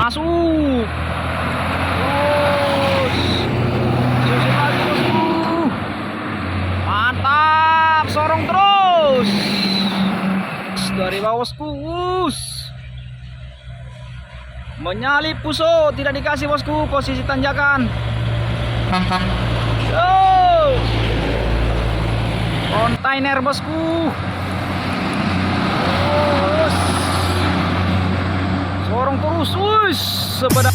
Masuk. Terus susun lagi bosku. Mantap, sorong terus dari bawah bosku. Menyalip Puso, tidak dikasih bosku, posisi tanjakan. Kontainer bosku. Sorong terus, sepeda.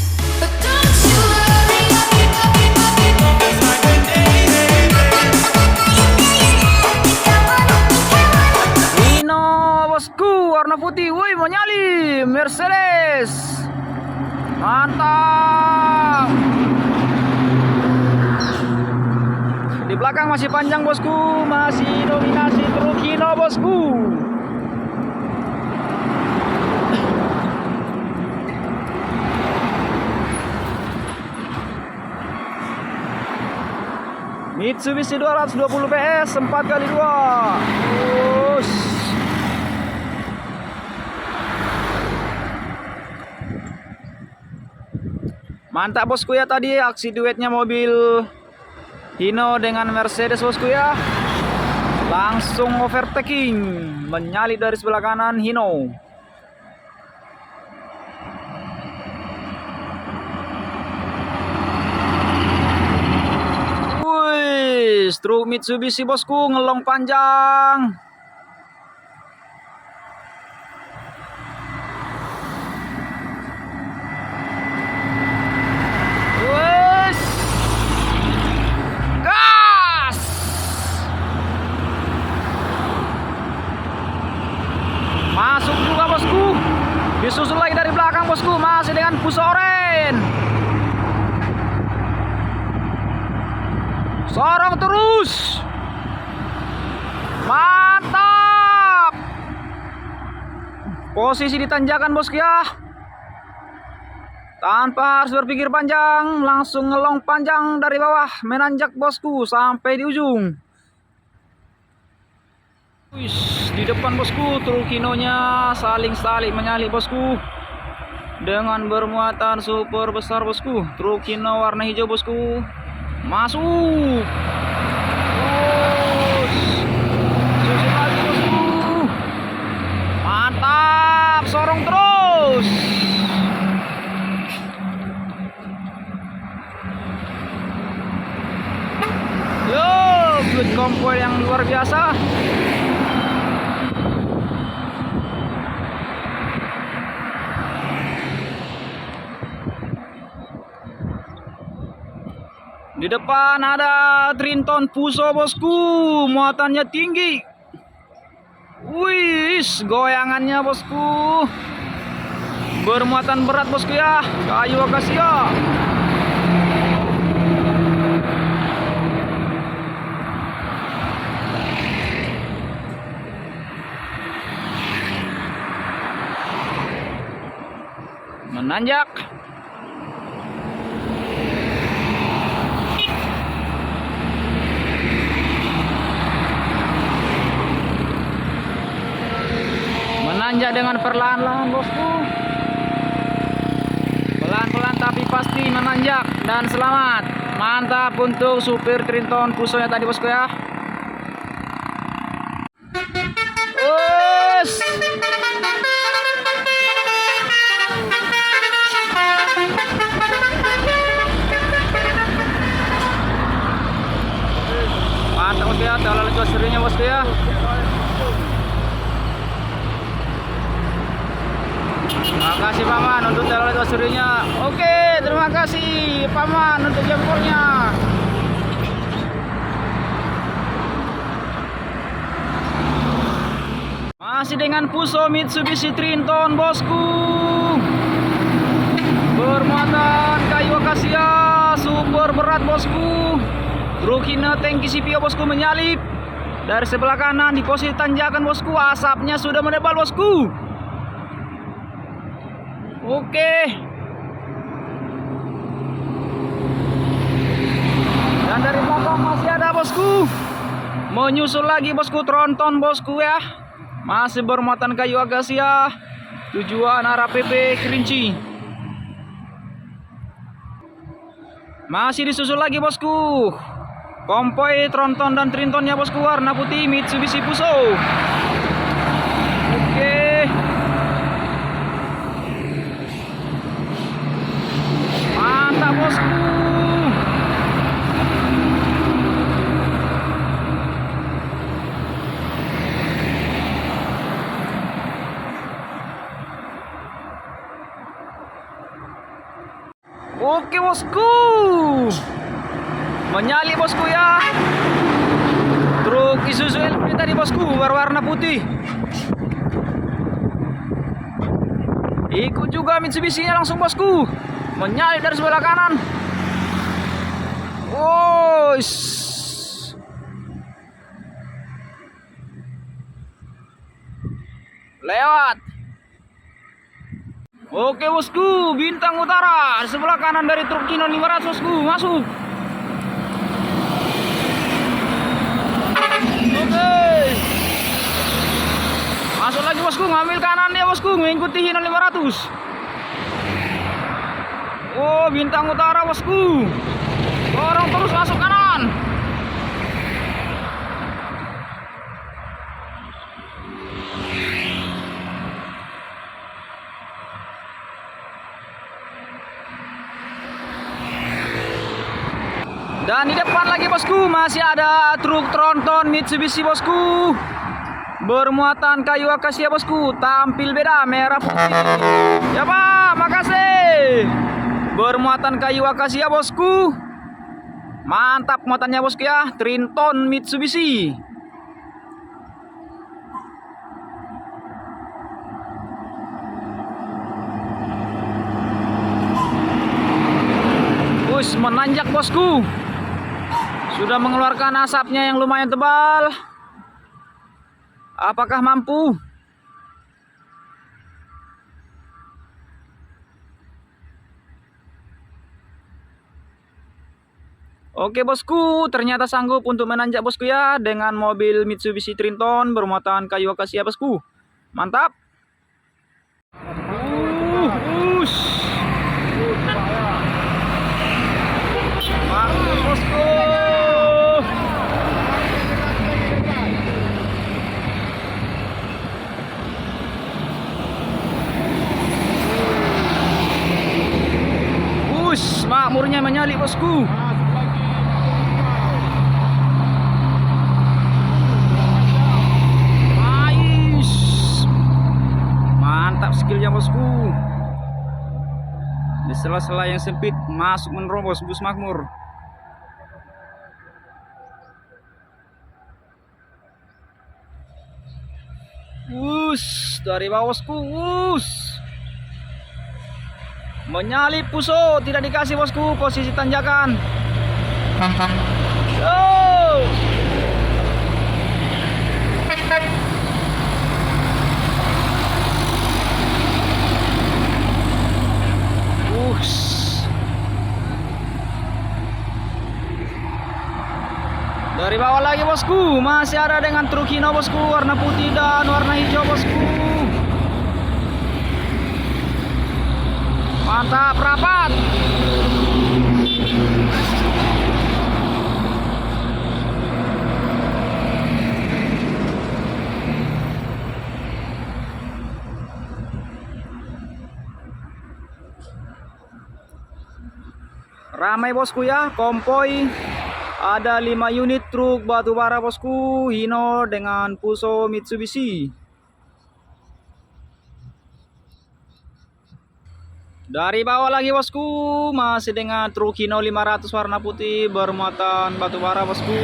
Hino bosku, warna putih, woi mau nyali Mercedes. Mantap. Di belakang masih panjang bosku, masih dominasi truk Hino bosku. Mitsubishi 220 PS 4x2. Mantap bosku ya, tadi aksi duetnya mobil Hino dengan Mercedes bosku ya. Langsung overtaking, menyalip dari sebelah kanan Hino. Truk Mitsubishi bosku ngelong panjang. Wes, gas. Masuk juga bosku. Disusul lagi dari belakang bosku, masih dengan Puso oren. Sorong terus. Mantap. Posisi di tanjakan bosku ya. Tanpa harus berpikir panjang, langsung ngelong panjang dari bawah, menanjak bosku sampai di ujung. Di depan bosku, truk Hino-nya saling menyalip bosku. Dengan bermuatan super besar bosku. Truk Hino warna hijau bosku. Masuk. Susun lagi bosku. Mantap, sorong terus. Yo, good convoy yang luar biasa. Di depan ada Trinton Puso bosku, muatannya tinggi. Wih, goyangannya bosku bermuatan berat bosku ya, kayu akasia. Menanjak. Menanjak dengan perlahan-lahan bosku. Pelan-pelan tapi pasti menanjak dan selamat. Mantap untuk supir Trinton Puso nya tadi bosku ya. Mantap bosku ya, terlalu josurinya bosku ya. Terima kasih paman untuk terlalu josurinya. Oke, terima kasih paman untuk jempolnya. Masih dengan Puso Mitsubishi Trinton bosku. Bermuatan kayu akasia, super berat bosku. Truk Hino tangki CPO bosku menyalip dari sebelah kanan di posisi tanjakan bosku. Asapnya sudah menebal bosku. Oke. Dan dari belakang masih ada bosku. Menyusul lagi bosku Tronton bosku ya. Masih bermuatan kayu akasia. Tujuan arah PP Kerinci. Masih disusul lagi bosku. Konvoy tronton dan trintonnya bosku, warna putih Mitsubishi Fuso. Oke. Mantap bosku. Oke bosku, menyalip bosku ya. Truk Isuzu LP tadi bosku, berwarna putih. Ikut juga Mitsubishi-nya langsung bosku, menyalip dari sebelah kanan. Wos, lewat. Oke bosku, bintang utara sebelah kanan dari truk Kino 500 bosku, masuk. Oke, masuk lagi bosku, ngambil kanan dia bosku, mengikuti Hino 500. Oh, bintang utara bosku, dorong terus masuk kanan. Dan di depan lagi bosku masih ada truk tronton Mitsubishi bosku, bermuatan kayu akasia bosku, tampil beda merah putih. Ya pak, makasih. Bermuatan kayu akasia bosku, mantap muatannya bosku ya, trinton Mitsubishi. Bus menanjak bosku. Sudah mengeluarkan asapnya yang lumayan tebal. Apakah mampu? Oke bosku, ternyata sanggup untuk menanjak bosku ya dengan mobil Mitsubishi Triton bermuatan kayu akasia bosku. Mantap. Mantap bosku. Makmurnya menyalip bosku. Nice. Mantap skillnya bosku. Di sela-sela yang sempit masuk menerobos bus makmur. Dari bawah bosku. Menyalip Fuso, tidak dikasih bosku posisi tanjakan. Dari bawah lagi bosku, masih ada dengan truk Hino bosku, warna putih dan warna hijau bosku. Mantap, rapat. Ramai bosku ya, konvoy. Ada 5 unit truk batubara bosku, Hino dengan Fuso Mitsubishi. Dari bawah lagi bosku, masih dengan truk Hino 500 warna putih bermuatan batubara bosku.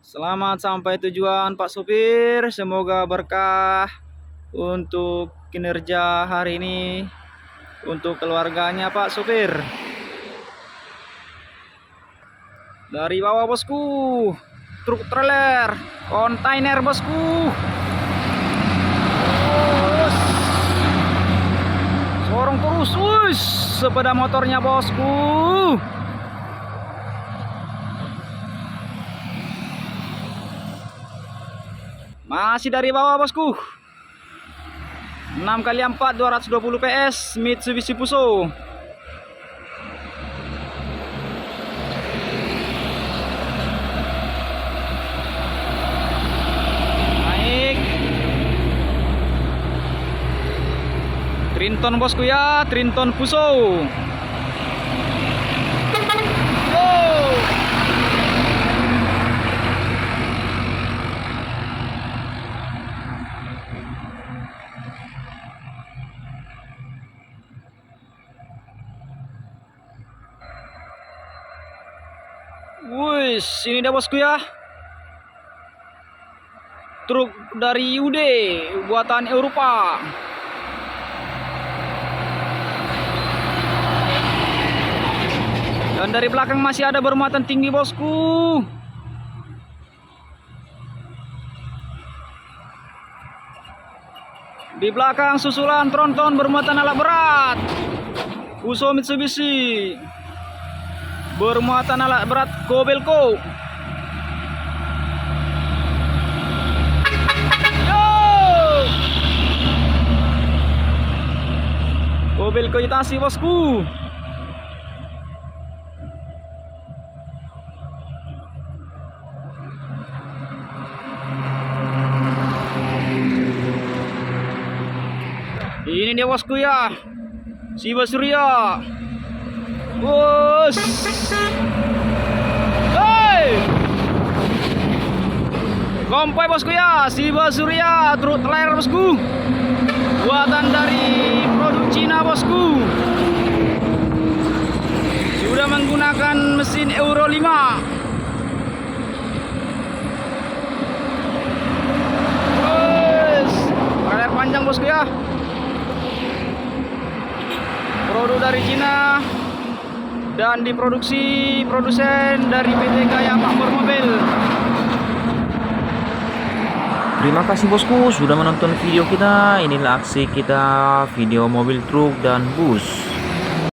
Selamat sampai tujuan Pak Supir, semoga berkah untuk kinerja hari ini untuk keluarganya Pak Supir. Dari bawah bosku, truk trailer, kontainer bosku. Dorong terus. Wush, sepeda motornya bosku. Masih dari bawah bosku. 6x4 220 PS Mitsubishi Fuso. Naik. Trinton bosku ya, Trinton Fuso. Wih, ini dia bosku ya. Truk dari UD buatan Eropa. Dan dari belakang masih ada bermuatan tinggi bosku. Di belakang susulan tronton bermuatan alat berat. Fuso Mitsubishi. Bermuatan alat berat Kobelco. Kobelco Hitachi bosku. Ini dia bosku ya, Shiba Surya. Bos, hey, kompai bosku ya, Shiba Surya truk trailer bosku, buatan dari produk Cina bosku. Sudah menggunakan mesin Euro 5. Bos, trailer panjang bosku ya, produk dari Cina. Dan diproduksi produsen dari PT Gaya Makmur Mobil. Terima kasih bosku sudah menonton video kita. Inilah aksi kita video mobil truk dan bus.